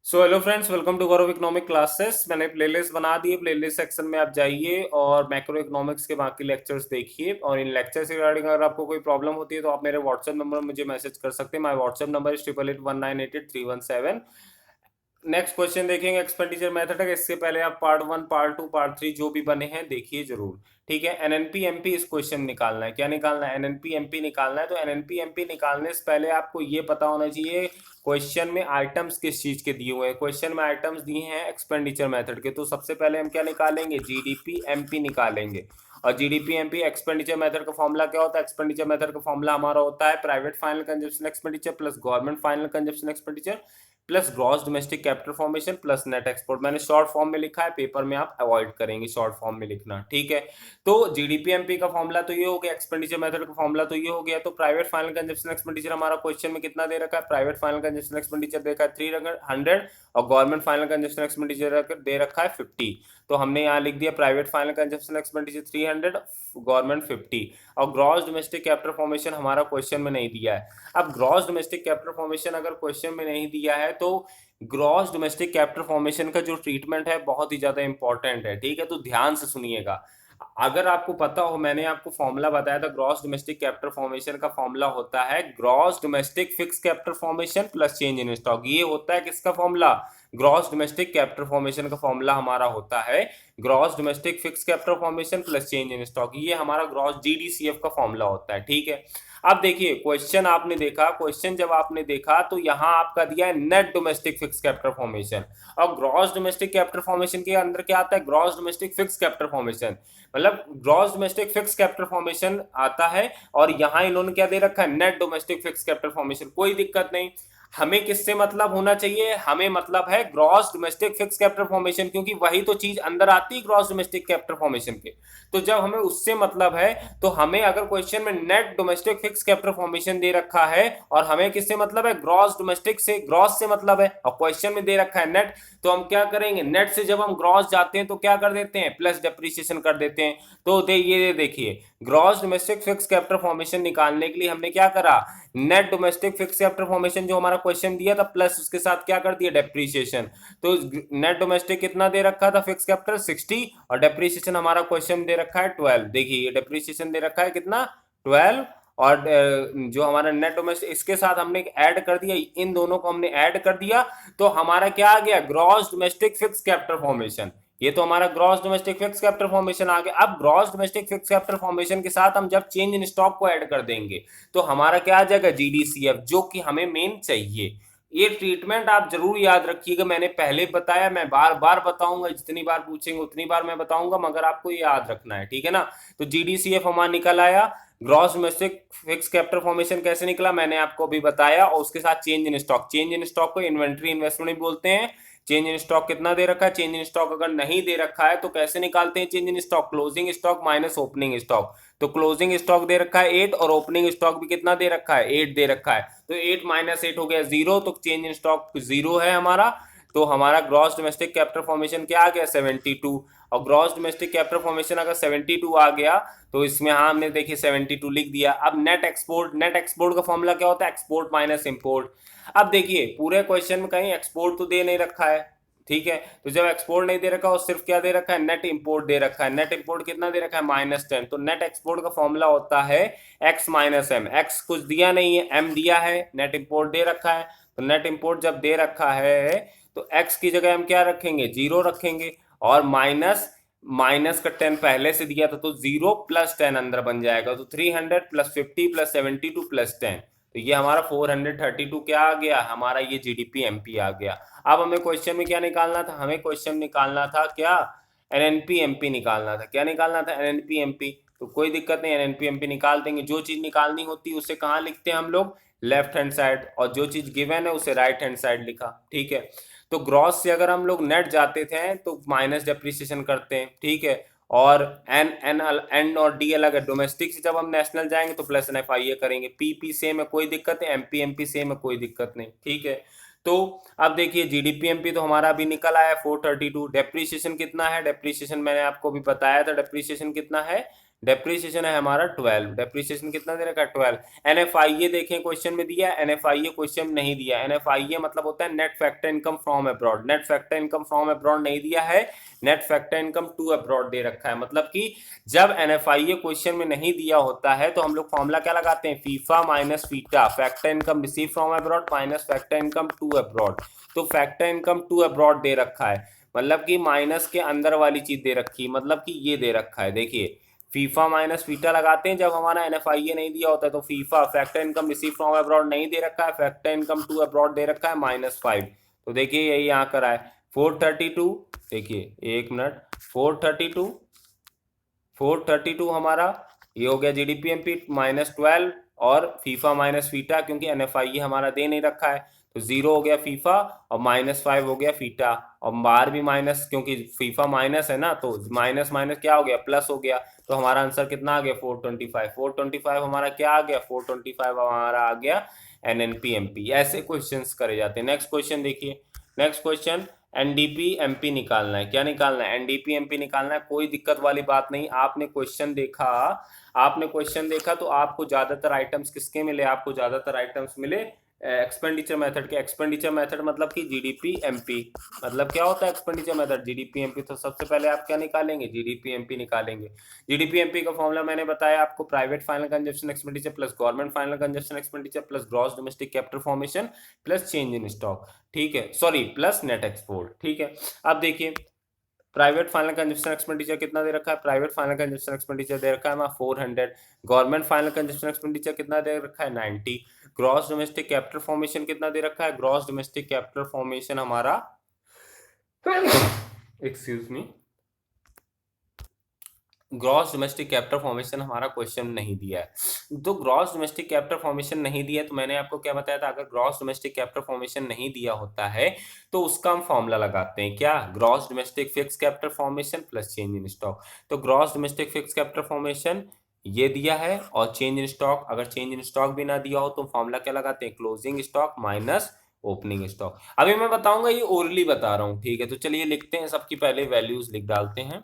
So hello friends, welcome to Gaurav economic classes. मैंने playlist बना दी है। प्लेलिस्ट सेक्शन में आप जाइए और मैक्रो इकोनॉमिक्स के बाकी लेक्चर्स देखिए। और इन लेक्चर्स से रिगार्डिंग अगर आपको कोई प्रॉब्लम होती है तो आप मेरे व्हाट्सएप नंबर पर मुझे मैसेज कर सकते हैं। My WhatsApp number is 8881988317। Next question देखेंगे एक्सपेंडिचर मेथड का। इससे पहले आप पार्ट 1, पार्ट 2, पार्ट 3 जो भी बने हैं देखिए जरूर। ठीक है, एनएनपी एमपी इस क्वेश्चन निकालना है। क्या निकालना है? एनएनपी एमपी निकालना है। तो एनएनपी एमपी निकालने से पहले आपको ये पता होना चाहिए क्वेश्चन में आइटम्स किस चीज के दिए हुए हैं। क्वेश्चन में आइटम्स दिए हैं एक्सपेंडिचर मेथड के। तो सबसे पहले हम क्या निकालेंगे? जीडीपी एमपी निकालेंगे। और जीडीपी एमपी एक्सपेंडिचर मेथड का फॉर्मूला क्या होता है? एक्सपेंडिचर मेथड का फॉर्मूला हमारा होता है private final consumption expenditure plus government final consumption expenditure plus gross domestic capital formation plus net export. मैंने शॉर्ट फॉर्म में लिखा है, पेपर में आप अवॉइड करेंगे शॉर्ट फॉर्म में लिखना। ठीक है, तो जीडीपी एमपी का फॉर्मूला तो ये हो गया, एक्सपेंडिचर मेथड का फॉर्मूला तो ये हो गया। तो प्राइवेट फाइनल कंजप्शन एक्सपेंडिचर हमारा क्वेश्चन में कितना दे रखा है? प्राइवेट फाइनल कंजप्शन एक्सपेंडिचर देखा है 300 और गवर्नमेंट फाइनल कंजप्शन एक्सपेंडिचर दे रखा है 50। तो हमने यहाँ लिख दिया private final consumption expenditure 300, government 50। और ग्रॉस डोमेस्टिक कैपिटल फॉर्मेशन हमारा क्वेश्चन में नहीं दिया है। अब ग्रॉस डोमेस्टिक कैपिटल फॉर्मेशन अगर क्वेश्चन में नहीं दिया है तो ग्रॉस डोमेस्टिक कैपिटल फॉर्मेशन का जो ट्रीटमेंट है बहुत ही ज्यादा इंपॉर्टेंट है। ठीक है, तो ध्यान से सुनिएगा। अगर आपको पता हो, मैंने आपको फॉर्मूला बताया था ग्रॉस डोमेस्टिक कैपिटल फॉर्मेशन का फॉर्मूला होता है gross domestic fix capital formation plus change in stock. ये होता है किसका formula? Gross domestic capital formation का फॉर्मूला हमारा होता है gross domestic fix capital formation plus change in stock. ये हमारा ग्रॉस जीडीसीएफ का फॉर्मूला होता है। ठीक है, अब देखिए क्वेश्चन आपने देखा, क्वेश्चन जब आपने देखा तो यहां आपका दिया है net domestic fix capital formation. और ग्रॉस डोमेस्टिक कैपिटल फॉर्मेशन के अंदर क्या आता है? Gross domestic fix capital formation, मतलब gross domestic fix capital formation आता है। और यहां इन्होंने क्या दे रखा है? Net domestic fix capital formation. कोई दिक्कत नहीं। हमें किससे मतलब होना चाहिए? हमें मतलब है gross domestic fix capital formation, क्योंकि वही तो चीज अंदर आती है ग्रॉस डोमेस्टिक कैपिटल फॉर्मेशन के। तो जब हमें उससे मतलब है तो हमें अगर क्वेश्चन में net domestic fix capital formation दे रखा है और हमें किससे मतलब है? ग्रॉस डोमेस्टिक से, ग्रॉस से मतलब है, और क्वेश्चन में दे रखा है नेट, तो हम क्या करेंगे? नेट से जब हम ग्रॉस जाते हैं तो क्या कर देते हैं? प्लस डेप्रिसिएशन कर देते हैं। तो ये देखिए gross domestic fix capital formation निकालने के लिए हमने क्या करा? Net domestic fix capital formation जो हमारा क्वेश्चन दिया था प्लस उसके साथ क्या कर दिया? डेप्रिसिएशन। तो नेट डोमेस्टिक कितना दे रखा था? फिक्स कैपिटल 60 और डेप्रिसिएशन हमारा क्वेश्चन दे रखा है 12। देखिए ये डेप्रिसिएशन दे रखा है कितना? 12। और जो हमारा नेट डोमेस्टिक इसके साथ हमने ऐड कर दिया, इन दोनों को हमने ऐड कर दिया, तो हमारा क्या आ गया? Gross domestic fix capital formation. ये तो हमारा gross domestic fix capital formation आ गया। अब gross domestic fix capital formation के साथ हम जब चेंज इन स्टॉक को ऐड कर देंगे तो हमारा क्या आ जाएगा? जीडीसीएफ, जो कि हमें मेन चाहिए। ये ट्रीटमेंट आप जरूर याद रखिएगा। मैंने पहले बताया, मैं बार बार बताऊंगा, जितनी बार पूछेंगे उतनी बार मैं बताऊंगा, मगर आपको ये याद रखना है। ठीक है ना? तो जीडीसीएफ हमारा निकल आया। Gross domestic fix capital formation कैसे निकला मैंने आपको अभी बताया। और उसके साथ change in stock, change in stock को इन्वेंट्री इन्वेस्टमेंट बोलते हैं। चेंज इन स्टॉक कितना दे रखा है? चेंज इन स्टॉक अगर नहीं दे रखा है तो कैसे निकालते हैं change in stock? Closing stock minus opening stock. तो क्लोजिंग स्टॉक दे रखा है 8 और ओपनिंग स्टॉक भी कितना दे रखा है? 8 दे रखा है। तो 8 माइनस 8 हो गया 0, तो चेंज इन स्टॉक 0 है हमारा। तो हमारा ग्रॉस डोमेस्टिक कैपिटल फॉर्मेशन क्या आ गया? 72। और ग्रॉस डोमेस्टिक कैपिटल फॉर्मेशन अगर 72 आ गया तो इसमें हाँ हमने देखिए 72 लिख दिया। अब नेट एक्सपोर्ट, नेट एक्सपोर्ट का फॉर्मूला क्या होता है? Export minus import. अब देखिए पूरे क्वेश्चन में कहीं एक्सपोर्ट तो दे नहीं रखा है। ठीक है, तो जब एक्सपोर्ट नहीं दे रखा और सिर्फ क्या दे रखा है? नेट इंपोर्ट दे रखा है। नेट इंपोर्ट कितना दे रखा है? -10। तो नेट एक्सपोर्ट का फॉर्मूला होता है x माइनस एम। एक्स कुछ दिया नहीं है, m दिया है, नेट इंपोर्ट दे रखा है। तो नेट इंपोर्ट जब दे रखा है तो x की जगह हम क्या रखेंगे? 0 रखेंगे। और माइनस, माइनस का 10 पहले से दिया था तो 0 प्लस 10 अंदर बन जाएगा। तो 300 प्लस 50 प्लस 72 प्लस 10, तो ये हमारा 432 क्या आ गया? हमारा ये जीडीपी एमपी आ गया। अब हमें क्वेश्चन में क्या निकालना था? हमें क्वेश्चन निकालना था क्या? एनएनपी एमपी निकालना था। क्या निकालना था? NNP MP. तो कोई दिक्कत नहीं, एनएनपी एमपी निकाल देंगे। जो चीज निकालनी होती है उसे कहाँ लिखते हैं हम लोग? Left hand side. और जो चीज गिवन है उसे राइट हैंड साइड लिखा। ठीक है, तो ग्रॉस से अगर हम लोग नेट जाते थे तो माइनस डेप्रिसिएशन करते हैं। ठीक है, और एन एन एन और डी अलग है। डोमेस्टिक से जब हम नेशनल जाएंगे तो प्लस एन एफ आई ए करेंगे। पीपी सेम है, कोई दिक्कत है। एमपी एमपी सेम है, कोई दिक्कत नहीं। ठीक है, तो अब देखिए जीडीपी एमपी तो हमारा अभी निकल आया 432। डेप्रिसिएशन कितना है? डेप्रिसिएशन मैंने आपको भी बताया था, डेप्रिसिएशन कितना है? डेप्रीसिएशन है हमारा 12, डेप्रीसिएशन कितना दे रखा है 12। एनएफआईए देखें क्वेश्चन में दिया है, एनएफआईए क्वेश्चन नहीं दिया। एनएफआईए मतलब होता है net factor income from abroad, net factor income from abroad नहीं दिया है, net factor income to abroad दे रखा है। मतलब कि जब एनएफआईए क्वेश्चन में नहीं दिया होता है तो हम लोग फॉर्मूला क्या लगाते हैं, FIFA minus FITA, factor income receive from abroad minus factor income to abroad. तो फैक्टर इनकम टू अब्रॉड दे रखा है, मतलब कि माइनस के अंदर वाली चीज दे रखी, मतलब कि ये दे रखा है। देखिए फीफा माइनस फीटा लगाते हैं जब हमारा एनएफआईए नहीं दिया होता है, तो FIFA factor income receive from abroad नहीं दे रखा है, फैक्टर इनकम टू अब्रॉड दे रखा है -5। तो देखिए यही यहाँ करा है 432, देखिए 1 मिनट, 432 हमारा ये हो गया जीडीपीएमपी -12 और फीफा माइनस फीटा, क्योंकि एनएफआईए हमारा दे नहीं रखा है तो 0 हो गया फीफा और -5 हो गया फीटा, और बाहर भी माइनस, क्योंकि फीफा माइनस है ना तो माइनस माइनस क्या हो गया प्लस हो गया। तो हमारा आंसर कितना आ गया 425, 425 हमारा क्या आ गया 425 हमारा आ गया एनएनपीएमपी। ऐसे क्वेश्चंस करे जाते हैं। नेक्स्ट क्वेश्चन देखिए, नेक्स्ट क्वेश्चन एनडीपी एमपी निकालना है। क्या निकालना है, एनडीपी एमपी निकालना है। कोई दिक्कत वाली बात नहीं, आपने क्वेश्चन देखा, आपने क्वेश्चन देखा तो आपको ज्यादातर आइटम्स किसके मिले, आपको ज्यादातर आइटम्स मिले एक्सपेंडिचर मेथड के। एक्सपेंडिचर मेथड मतलब कि जीडीपी एमपी, मतलब क्या होता है एक्सपेंडिचर मेथड, जीडीपी एमपी। तो सबसे पहले आप क्या निकालेंगे, जीडीपी एमपी निकालेंगे। जीडीपी एमपी का फॉर्मूला मैंने बताया आपको, private final consumption expenditure plus government final consumption expenditure plus gross domestic capital formation plus change in stock, ठीक है, सॉरी प्लस नेट एक्सपोर्ट, ठीक है। अब देखिए प्राइवेट फाइनल कंजप्शन एक्सपेंडिचर कितना दे रखा है, प्राइवेट फाइनल कंजप्शन एक्सपेंडिचर दे रखा है हमारा 400, गवर्नमेंट फाइनल कंजप्शन एक्सपेंडिचर कितना दे रखा है 90, ग्रॉस डोमेस्टिक कैपिटल फॉर्मेशन कितना दे रखा है, ग्रॉस डोमेस्टिक कैपिटल फॉर्मेशन हमारा excuse me, gross domestic capital formation हमारा क्वेश्चन नहीं दिया है। तो ग्रॉस डोमेस्टिक कैपिटल फॉर्मेशन नहीं दिया है, तो मैंने आपको क्या बताया था, अगर ग्रॉस डोमेस्टिक कैपिटल फॉर्मेशन नहीं दिया होता है तो उसका हम फॉर्मूला लगाते हैं, क्या, gross domestic fix capital formation plus change in stock. तो gross domestic fix capital formation ये दिया है, और चेंज इन स्टॉक, अगर चेंज इन स्टॉक भी ना दिया हो तो फॉर्मूला क्या लगाते हैं, closing stock minus opening stock. अभी मैं बताऊंगा, ये ओरली बता रहा हूँ, ठीक है। तो चलिए लिखते हैं, सबकी पहले वैल्यूज लिख डालते हैं।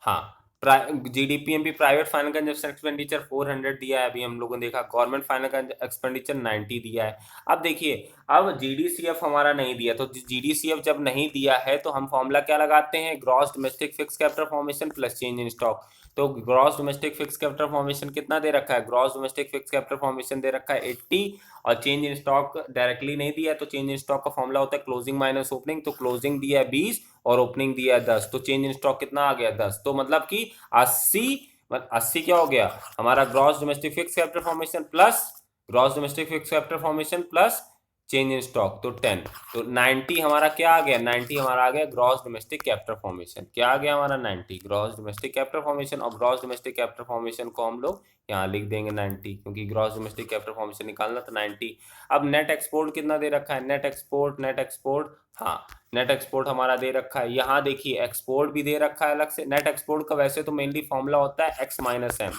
हाँ, जीडीपीएमपी प्राइवेट फाइनल कंजप्शन एक्सपेंडिचर 400 दिया है, अभी हम लोगों ने देखा। गवर्नमेंट फाइनल एक्सपेंडिचर 90 दिया है। अब देखिए, अब जीडीसीएफ हमारा नहीं दिया, तो जीडीसीएफ जब नहीं दिया है तो हम फॉर्मूला क्या लगाते हैं, gross domestic fix capital formation plus change in stock. तो gross domestic fix capital formation कितना दे रखा है, gross domestic fix capital formation दे रखा है 80, और चेंज इन स्टॉक डायरेक्टली नहीं दिया है, तो चेंज इन स्टॉक का फॉर्मूला होता है क्लोजिंग माइनस ओपनिंग। तो क्लोजिंग दिया है 20 और ओपनिंग दिया है 10, तो चेंज इन स्टॉक कितना आ गया 10। तो मतलब कि 80 क्या हो गया हमारा, gross domestic fix capital formation plus gross domestic fix capital formation plus change in stock, तो 10। तो 90 हमारा क्या आ गया, 90 हमारा आ गया ग्रॉस डोमेस्टिक कैपिटल फॉर्मेशन। क्या आ गया हमारा 90 ग्रॉस डोमेस्टिक कैपिटल फॉर्मेशन, और ग्रॉस डोमेस्टिक कैपिटल फॉर्मेशन को हम लोग यहाँ लिख देंगे 90, क्योंकि ग्रॉस डोमेस्टिक कैपिटल फॉर्मेशन निकालना तो 90। अब नेट एक्सपोर्ट कितना दे रखा है, नेट एक्सपोर्ट, नेट एक्सपोर्ट, हाँ नेट एक्सपोर्ट हमारा दे रखा है। यहाँ देखिए एक्सपोर्ट भी दे रखा है अलग से। नेट एक्सपोर्ट का वैसे तो मेनली फॉर्मूला होता है एक्स माइनस एम,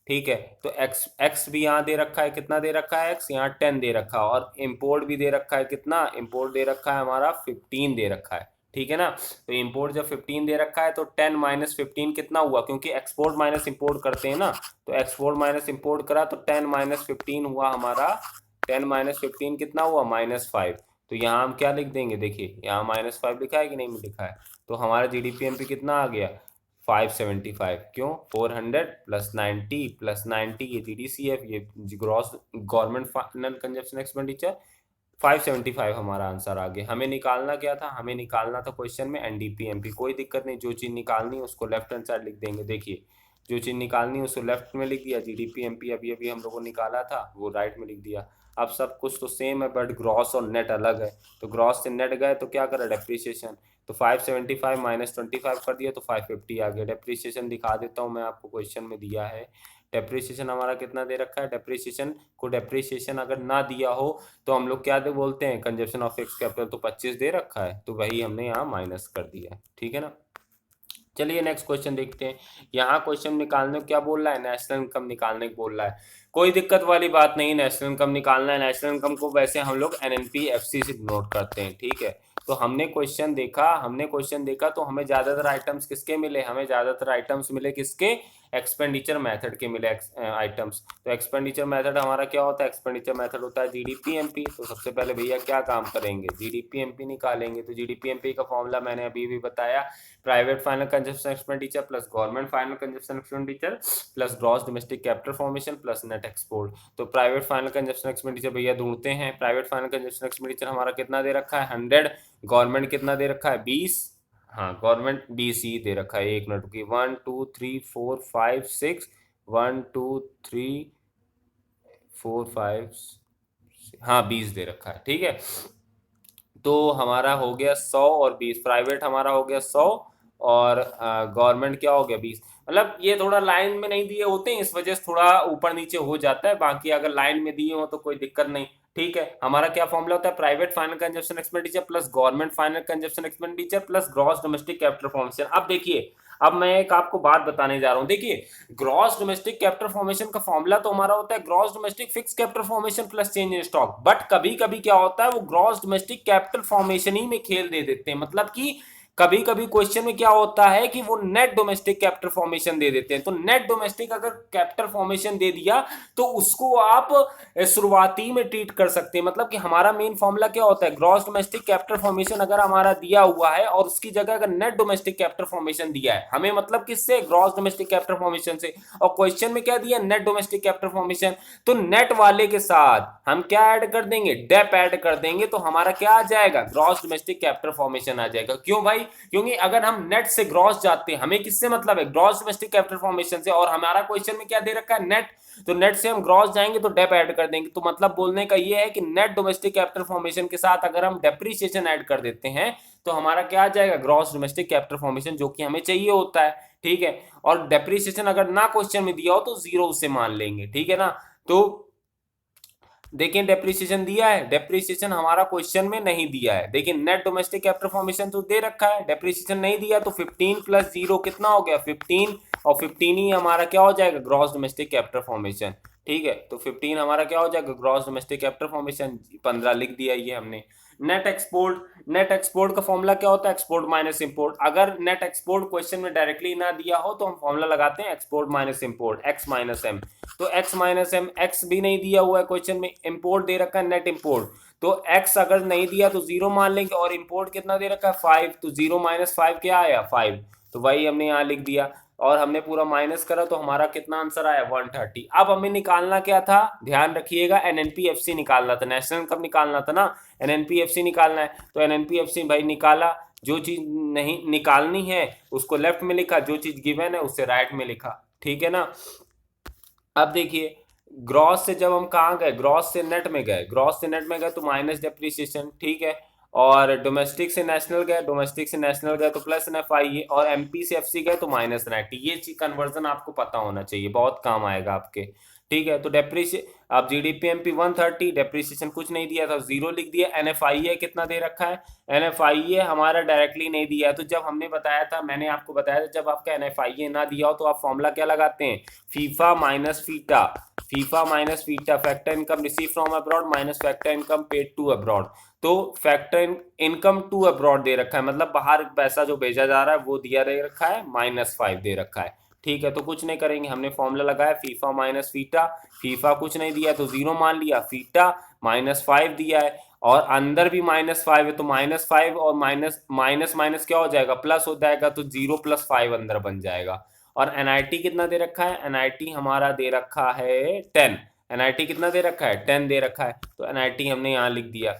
ठीक है। तो एक्स भी यहाँ दे रखा है, कितना दे रखा है एक्स, यहाँ 10 दे रखा है, और इम्पोर्ट भी दे रखा है, कितना इम्पोर्ट दे रखा है हमारा 15 दे रखा है, ठीक है ना। तो इम्पोर्ट जब 15 दे रखा है तो 10 माइनस 15 कितना हुआ, क्योंकि एक्सपोर्ट माइनस इम्पोर्ट करते हैं ना, तो एक्सपोर्ट माइनस इम्पोर्ट करा तो 10 माइनस 15 हुआ हमारा, 10 माइनस 15 कितना हुआ -5। तो यहाँ हम क्या लिख देंगे, देखिए यहाँ -5 लिखा है कि नहीं लिखा है। तो हमारा जीडीपीएमपी कितना आ गया 575, क्यों 400 प्लस 90 प्लस 90, ये जीडीसीएफ, ये gross government final consumption expenditure 575 हमारा आंसर आ गया। हमें निकालना क्या था, हमें निकालना था क्वेश्चन में एनडीपीएमपी। कोई दिक्कत नहीं, जो चीज़ निकालनी है उसको लेफ्ट हैंड साइड लिख देंगे। देखिए जो चीज़ निकालनी है उसको लेफ्ट में लिख दिया, जीडीपीएमपी अभी अभी हम लोगों ने निकाला था वो राइट में लिख दिया। अब सब कुछ तो सेम है, बट ग्रॉस और नेट अलग है। तो ग्रॉस से नेट गए तो क्या करा, डेप्रिसिएशन। तो 575 माइनस 25 कर दिया तो 550 आ गया। डेप्रिसिएशन दिखा देता हूँ मैं आपको, क्वेश्चन में दिया है डेप्रिसिएशन हमारा कितना दे रखा है। डेप्रिसिएशन को, डेप्रिसिएशन अगर ना दिया हो तो हम लोग क्या बोलते हैं, कंजप्शन ऑफ फिक्स कैपिटल, तो 25 दे रखा है तो वही हमने यहाँ माइनस कर दिया है, ठीक है ना। चलिए नेक्स्ट क्वेश्चन देखते हैं। यहाँ क्वेश्चन निकालने को क्या बोल रहा है, नेशनल इनकम निकालने को बोल रहा है। कोई दिक्कत वाली बात नहीं, नेशनल इनकम निकालना है। नेशनल इनकम को वैसे हम लोग एनएनपीएफसी से नोट करते हैं, ठीक है। तो हमने क्वेश्चन देखा तो हमें ज्यादातर आइटम्स किसके मिले, हमें ज्यादातर आइटम्स मिले किसके, एक्सपेंडिचर मेथड के मिले आइटम्स। तो एक्सपेंडिचर मेथड हमारा क्या होता है, एक्सपेंडिचर मेथड होता है जीडीपीएमपी। तो सबसे पहले भैया क्या काम करेंगे, जीडीपीएमपी निकालेंगे। तो जीडीपीएमपी का फॉर्मूला मैंने अभी भी बताया, private final consumption expenditure plus government final consumption expenditure plus gross domestic capital formation plus net export. तो प्राइवेट फाइनल कंजप्शन एक्सपेंडिचर भैया ढूंढते हैं। प्राइवेट फाइनल कंजप्शन एक्सपेंडिचर हमारा कितना दे रखा है 100, गवर्नमेंट कितना दे रखा है 20, हाँ गवर्नमेंट 20 ही दे रखा है। 1 मिनट की 1 2 3 4 5 6 1 2 3 4 5, हाँ 20 दे रखा है, ठीक है। तो हमारा हो गया 100 और 20, प्राइवेट हमारा हो गया 100 और गवर्नमेंट क्या हो गया 20। मतलब ये थोड़ा लाइन में नहीं दिए होते हैं, इस वजह से थोड़ा ऊपर नीचे हो जाता है, बाकी अगर लाइन में दिए हो तो कोई दिक्कत नहीं, ठीक है। हमारा क्या फॉर्मूला होता है, private final consumption expenditure plus government final consumption expenditure plus gross domestic capital formation. अब देखिए, अब मैं एक आपको बात बताने जा रहा हूं, देखिए ग्रॉस डोमेस्टिक कैपिटल फॉर्मेशन का फॉर्मूला तो हमारा होता है gross domestic fix capital formation plus change in stock. But कभी कभी क्या होता है, वो ग्रॉस डोमेस्टिक कैपिटल फॉर्मेशन ही में खेल दे देते हैं। मतलब कि कभी कभी क्वेश्चन में क्या होता है कि वो नेट डोमेस्टिक कैपिटल फॉर्मेशन दे देते हैं। तो नेट डोमेस्टिक अगर कैपिटल फॉर्मेशन दे दिया तो उसको आप शुरुआती में ट्रीट कर सकते हैं। मतलब कि हमारा मेन फॉर्मूला क्या होता है, ग्रॉस डोमेस्टिक कैपिटल फॉर्मेशन अगर हमारा दिया हुआ है और उसकी जगह अगर नेट डोमेस्टिक कैपिटल फॉर्मेशन दिया है, हमें मतलब किससे, ग्रॉस डोमेस्टिक कैपिटल फॉर्मेशन से, और क्वेश्चन में क्या दिया, नेट डोमेस्टिक कैपिटल फॉर्मेशन। तो नेट वाले के साथ हम क्या ऐड कर देंगे, डेप ऐड कर देंगे, तो हमारा क्या आ जाएगा, ग्रॉस डोमेस्टिक कैपिटल फॉर्मेशन आ जाएगा। क्यों भाई, क्योंकि अगर हम नेट से ग्रॉस जाते हैं, हमें किससे मतलब है, ग्रॉस डोमेस्टिक कैपिटल फॉर्मेशन से, और हमारा क्वेश्चन में क्या दे रखा है, नेट। तो नेट से हम ग्रॉस जाएंगे तो डेप ऐड कर देंगे। तो मतलब बोलने का ये है कि नेट डोमेस्टिक कैपिटल फॉर्मेशन के साथ अगर हम डेप्रीसिएशन ऐड कर देते हैं तो हमारा क्या आ जाएगा, ग्रॉस डोमेस्टिक कैपिटल फॉर्मेशन, जो कि हमें चाहिए होता है, ठीक है। और डेप्रीसिएशन अगर ना क्वेश्चन में दिया हो तो जीरो उसे मान लेंगे, ठीक है ना। तो देखिए डेप्रिसिएशन दिया है, डेप्रिसिएशन हमारा क्वेश्चन में नहीं दिया है। देखिए नेट डोमेस्टिक कैपिटल फॉर्मेशन तो दे रखा है, डेप्रिसिएशन नहीं दिया, तो 15 प्लस 0 कितना हो गया 15, और 15 ही हमारा क्या हो जाएगा, ग्रॉस डोमेस्टिक कैपिटल फॉर्मेशन, ठीक है। तो 15 हमारा क्या हो जाएगा, ग्रॉस डोमेस्टिक कैपिटल फॉर्मेशन, 15 लिख दिया ये हमने। नेट एक्सपोर्ट, नेट एक्सपोर्ट का फॉर्मूला क्या होता है, एक्सपोर्ट माइनस इंपोर्ट। अगर नेट एक्सपोर्ट क्वेश्चन में डायरेक्टली ना दिया हो तो हम फॉर्मूला लगाते हैं export minus import, X minus M. तो एक्स माइनस एम, एक्स भी नहीं दिया हुआ है क्वेश्चन में, इंपोर्ट दे रखा है नेट इंपोर्ट, तो एक्स अगर नहीं दिया तो जीरो मान लेंगे, और इंपोर्ट कितना दे रखा है 5, तो जीरो माइनस 5 क्या आया 5, तो वही हमने यहाँ लिख दिया। और हमने पूरा माइनस करा तो हमारा कितना आंसर आया 130। अब हमें निकालना क्या था, ध्यान रखिएगा, एनएनपीएफसी निकालना था, नेशनल इनकम निकालना था ना, एनएनपीएफसी निकालना है। तो एनएनपीएफसी भाई निकाला, जो चीज नहीं निकालनी है उसको लेफ्ट में लिखा, जो चीज गिवन है उससे राइट में लिखा, ठीक है ना। अब देखिए ग्रॉस से जब हम कहाँ गए, ग्रॉस से नेट में गए, ग्रॉस से नेट में गए तो माइनस डेप्रिसिएशन, ठीक है। और डोमेस्टिक से नेशनल गए, डोमेस्टिक से नेशनल गए तो प्लस एनएफआई, और एमपी से एफसी गए तो माइनस एनआईटी। ये चीज कन्वर्जन आपको पता होना चाहिए, बहुत काम आएगा आपके, ठीक है। तो डेप्रिसिएशन, अब जीडीपीएमपी 130, डेप्रिसिएशन कुछ नहीं दिया था, जीरो लिख दिया। एनएफआईए कितना दे रखा है, एनएफआईए हमारा डायरेक्टली नहीं दिया है। तो जब हमने बताया था, मैंने आपको बताया था, जब आपका एनएफआईए ना दिया हो तो आप फॉर्मूला क्या लगाते हैं, FIFA minus FITA, FIFA minus FITA, factor income receive from abroad minus factor income paid to abroad. तो फैक्टर इनकम टू अब्रॉड दे रखा है, मतलब बाहर पैसा जो भेजा जा रहा है वो दिया दे रखा है, -5 दे रखा है, ठीक है। तो कुछ नहीं करेंगे, हमने फॉर्मूला लगाया फीफा माइनस फीटा, फीफा कुछ नहीं दिया तो जीरो मान लिया, फीटा -5 दिया है, और अंदर भी -5 है, तो -5 और माइनस माइनस माइनस क्या हो जाएगा, प्लस हो जाएगा, तो 0 + 5 अंदर बन जाएगा। और एनआईटी कितना दे रखा है, एनआईटी हमारा दे रखा है 10, एनआईटी कितना दे रखा है 10 दे रखा है, तो एनआईटी हमने यहाँ लिख दिया,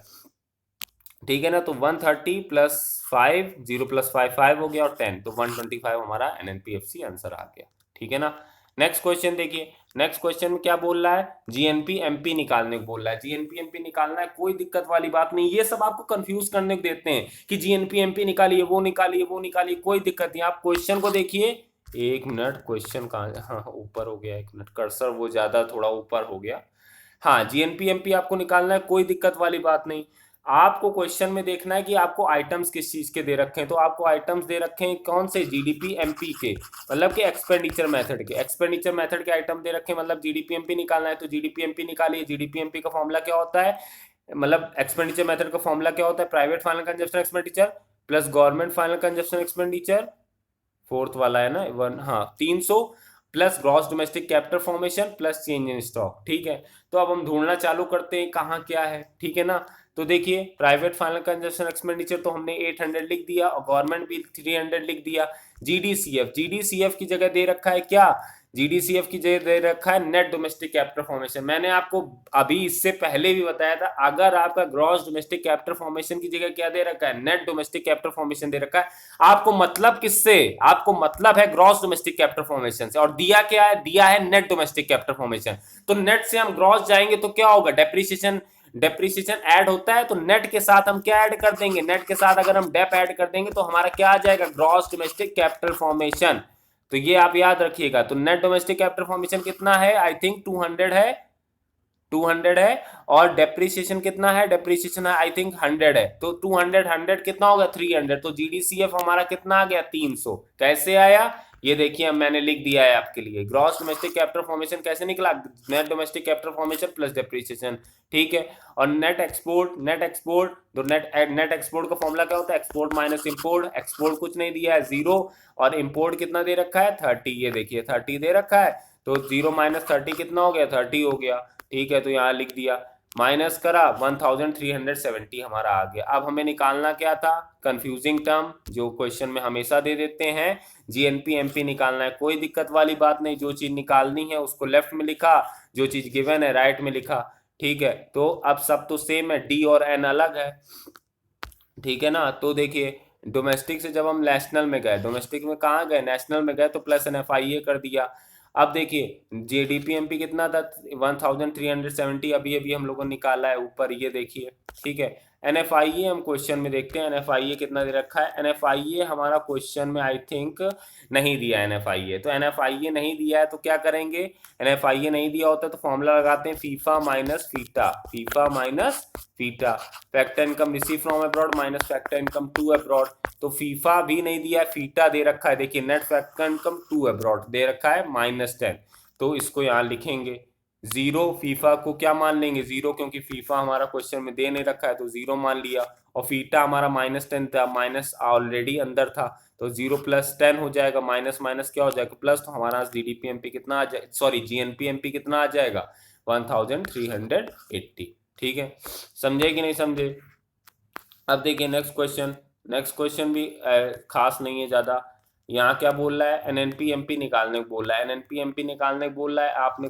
ठीक है ना। तो 130 + 5, 0 + 5 5 हो गया, और 10, तो 125 हमारा एनएनपीएफसी आंसर आ गया, ठीक है ना। नेक्स्ट क्वेश्चन देखिए, नेक्स्ट क्वेश्चन में क्या बोल रहा है, जीएनपी एमपी निकालने को बोल रहा है, जीएनपी एमपी निकालना है, कोई दिक्कत वाली बात नहीं। ये सब आपको कंफ्यूज करने को देते हैं कि जीएनपी एमपी निकालिए, वो निकालिए, वो निकालिए, कोई दिक्कत नहीं। आप क्वेश्चन को देखिए, 1 मिनट, क्वेश्चन कहाँ, हाँ ऊपर हो गया, 1 मिनट, कर्सर वो ज्यादा थोड़ा ऊपर हो गया। हाँ जीएनपी एमपी आपको निकालना है, कोई दिक्कत वाली बात नहीं। आपको क्वेश्चन में देखना है कि आपको आइटम्स किस चीज के दे रखे हैं। तो आपको आइटम्स दे रखे हैं कौन से, जीडीपी एमपी के, मतलब कि एक्सपेंडिचर मेथड के, एक्सपेंडिचर मेथड के आइटम दे रखे हैं, मतलब जीडीपी एमपी निकालना है। तो जीडीपी एमपी निकालिए, जीडीपी एमपी का फॉर्मूला क्या होता है, मतलब एक्सपेंडिचर मेथड का फॉर्मूला क्या होता है, private final consumption expenditure plus government final consumption expenditure, fourth वाला है ना वन, हाँ 300, plus gross domestic capital formation plus change in stock. ठीक है, तो अब हम ढूंढना चालू करते हैं कहाँ क्या है। ठीक है ना, तो देखिए प्राइवेट फाइनल कंजप्शन एक्सपेंडिचर तो हमने 800 लिख दिया और गवर्नमेंट भी 300 लिख दिया। जीडीसीएफ की जगह दे रखा है क्या, जीडीसीएफ की जगह दे रखा है नेट डोमेस्टिक कैपिटल फॉर्मेशन। मैंने आपको अभी इससे पहले भी बताया था, अगर आपका ग्रॉस डोमेस्टिक कैपिटल फॉर्मेशन की जगह क्या दे रखा है, नेट डोमेस्टिक कैपिटल फॉर्मेशन दे रखा है, आपको मतलब किससे, आपको मतलब है ग्रॉस डोमेस्टिक कैपिटल फॉर्मेशन से, और दिया क्या है, दिया है नेट डोमेस्टिक कैपिटल फॉर्मेशन। तो नेट से हम ग्रॉस जाएंगे तो क्या होगा, डेप्रिसिएशन ऐड होता है, तो नेट के साथ हम क्या ऐड कर देंगे, नेट के साथ अगर हम डेप ऐड कर देंगे तो हमारा क्या आ जाएगा, ग्रॉस डोमेस्टिक कैपिटल फॉर्मेशन। तो ये आप याद रखिएगा। तो नेट डोमेस्टिक कैपिटल फॉर्मेशन कितना है, आई थिंक 200 है, 200 है, और डेप्रिसिएशन कितना है, डेप्रिसिएशन है आई थिंक 100 है। तो 200 कितना होगा, 300। तो जीडीसीएफ हमारा कितना आ गया, 300। कैसे आया, ये देखिए मैंने लिख दिया है आपके लिए। ग्रॉस डोमेस्टिक कैपिटल फॉर्मेशन कैसे निकला, net domestic capital formation plus depreciation. ठीक है, और नेट एक्सपोर्ट तो नेट एक्सपोर्ट का फॉर्मूला क्या होता है, एक्सपोर्ट माइनस इंपोर्ट। एक्सपोर्ट कुछ नहीं दिया है, 0, और इंपोर्ट कितना दे रखा है, 30। ये देखिए 30 दे रखा है, तो 0 माइनस 30 कितना हो गया, 30 हो गया। ठीक है, तो यहाँ लिख दिया, माइनस करा 1370 हमारा आ गया। अब हमें निकालना क्या था, कंफ्यूजिंग टर्म जो क्वेश्चन में हमेशा दे देते हैं, जीएनपी एमपी निकालना है। कोई दिक्कत वाली बात नहीं, जो चीज निकालनी है उसको लेफ्ट में लिखा, जो चीज गिवन है राइट में लिखा। ठीक है, तो अब सब तो सेम है, डी और एन अलग है। ठीक है ना, तो देखिए डोमेस्टिक से जब हम नेशनल में गए, डोमेस्टिक में कहाँ गए, नेशनल में गए, तो प्लस एनएफआईए कर दिया। अब देखिए जेडीपीएमपी कितना था, 1370, अभी अभी हम लोगों ने निकाला है ऊपर, ये देखिए। ठीक है, एनएफआईए हम क्वेश्चन में देखते हैं, एनएफआईए कितना दे रखा है। एनएफआईए हमारा क्वेश्चन में आई थिंक नहीं दिया एनएफआईए, तो एनएफआईए नहीं दिया है तो क्या करेंगे, एनएफआईए नहीं दिया होता तो फॉर्मूला लगाते हैं FIFA minus FITA, FIFA minus FITA, factor income receive from abroad minus factor income to abroad. तो फीफा भी नहीं दिया है, फीटा दे रखा है। देखिए net factor income to abroad दे रखा है -10, तो इसको यहाँ लिखेंगे 0। फीफा को क्या मान लेंगे, 0, क्योंकि फीफा हमारा क्वेश्चन में दे नहीं रखा है तो 0 मान लिया। और फीटा हमारा -10 था, माइनस ऑलरेडी अंदर था, तो 0 + 10 हो जाएगा, माइनस माइनस क्या हो जाएगा, प्लस। तो हमारा जीडीपीएमपी कितना आ जाए, सॉरी जीएनपीएमपी कितना आ जाएगा, 1380। ठीक है, समझे कि नहीं समझे। अब देखिए नेक्स्ट क्वेश्चन भी खास नहीं है ज़्यादा। यहाँ क्या बोल रहा है, एनएनपी-एमपी निकालने को बोल रहा है, एनएनपी-एमपी निकालने को बोल रहा है। आपने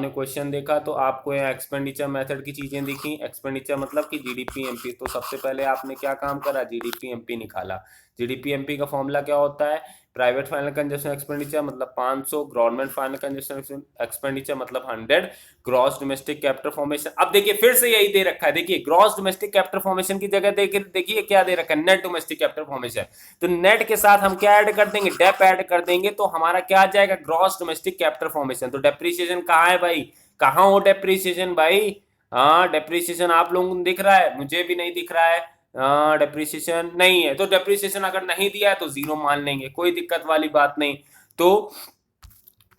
क्वेश्चन देखा तो आपको यहाँ एक्सपेंडिचर मेथड की चीज़ें दिखी, एक्सपेंडिचर मतलब कि जीडीपी-एमपी। तो सबसे पहले आपने क्या काम करा, जीडीपी-एमपी निकाला। जीडीपी-एमपी का फॉर्मूला क्या होता है, प्राइवेट फाइनल कंजप्शन एक्सपेंडिचर मतलब 500, गवर्नमेंट फाइनल कंजप्शन एक्सपेंडिचर मतलब 100, ग्रॉस डोमेस्टिक कैपिटल फॉर्मेशन। अब देखिए फिर से यही दे रखा है, देखिए ग्रॉस डोमेस्टिक कैपिटल फॉर्मेशन की जगह देखिए क्या दे रखा है, नेट डोमेस्टिक कैपिटल फॉर्मेशन। तो नेट के साथ हम क्या ऐड कर देंगे, डेप ऐड कर देंगे, तो हमारा क्या आ जाएगा, ग्रॉस डोमेस्टिक कैपिटल फॉर्मेशन। तो डेप्रिसिएशन कहाँ है भाई, कहाँ हो डेप्रिसिएशन भाई, हाँ डेप्रिसिएशन आप लोगों को दिख रहा है, मुझे भी नहीं दिख रहा है। डेप्रिसिएशन नहीं है, तो डेप्रिसिएशन अगर नहीं दिया है तो 0 मान लेंगे, कोई दिक्कत वाली बात नहीं। तो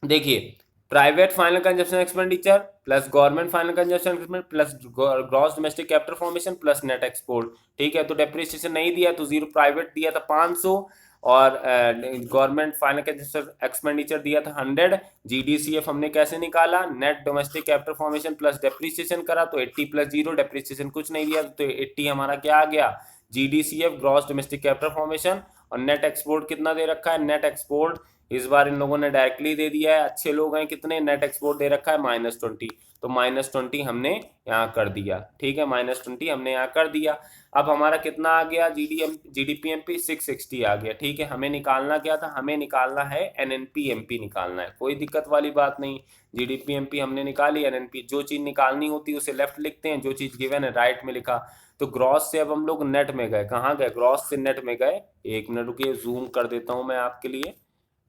देखिए private final consumption expenditure plus government final consumption expenditure plus gross domestic capital formation plus net export. ठीक है, तो डेप्रिसिएशन नहीं दिया तो 0, प्राइवेट दिया था 500 और गवर्नमेंट फाइनल कंजप्शन एक्सपेंडिचर दिया था 100। जीडीसीएफ हमने कैसे निकाला, net domestic capital formation plus depreciation करा, तो 80 + 0, डेप्रिसिएशन कुछ नहीं दिया तो 80 हमारा क्या आ गया, जीडीसीएफ ग्रॉस डोमेस्टिक कैपिटल फॉर्मेशन। और नेट एक्सपोर्ट कितना दे रखा है, नेट एक्सपोर्ट इस बार इन लोगों ने डायरेक्टली दे दिया है, अच्छे लोग हैं कितने, नेट एक्सपोर्ट दे रखा है -20, तो -20 हमने यहाँ कर दिया। ठीक है, -20 हमने यहाँ कर दिया। अब हमारा कितना आ गया, जीडीपीएमपी 660 आ गया। ठीक है, हमें निकालना क्या था, हमें निकालना है एनएनपीएमपी निकालना है, कोई दिक्कत वाली बात नहीं। जीडीपीएमपी हमने निकाली, एनएनपी जो चीज़ निकालनी होती है उसे लेफ्ट लिखते हैं, जो चीज़ गिवन है राइट में लिखा। तो ग्रॉस से अब हम लोग नेट में गए, कहाँ गए, ग्रॉस से नेट में गए। एक मिनट रुकिए, जूम कर देता हूँ मैं आपके लिए।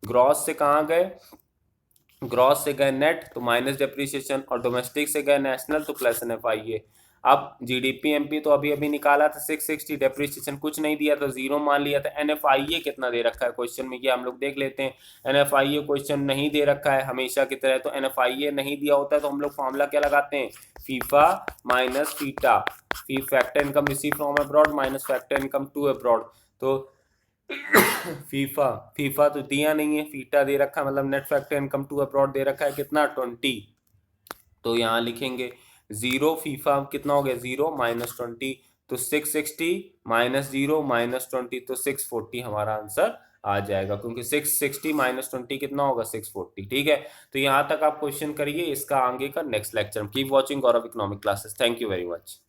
ग्रॉस से कहाँ गए, ग्रॉस से गए नेट तो माइनस डेप्रिसिएशन, और डोमेस्टिक से गए नेशनल तो प्लस एनएफआईए। अब जीडीपीएमपी तो अभी अभी निकाला था 660, डेप्रिसिएशन कुछ नहीं दिया तो 0 मान लिया था। एनएफआईए कितना दे रखा है क्वेश्चन में, ये हम लोग देख लेते हैं। एनएफआईए क्वेश्चन नहीं दे रखा है हमेशा की तरह, तो एनएफआईए नहीं दिया होता है तो हम लोग फॉर्मूला क्या लगाते हैं, फीफा माइनस फीटा, फी factor income receive from abroad minus factor income to abroad. तो फीफा फीफा तो दिया नहीं है, फीटा दे रखा है, मतलब net factor income to abroad दे रखा है कितना 20। तो यहाँ लिखेंगे जीरो, फीफा कितना हो गया 0 - 20, तो 660 -0 - 20 तो 640 हमारा आंसर आ जाएगा, क्योंकि 660 -20 कितना होगा 640। ठीक है, तो यहाँ तक आप क्वेश्चन करिए, इसका आगे का next lecture. Keep watching Gaurav economic classes. Thank you very much.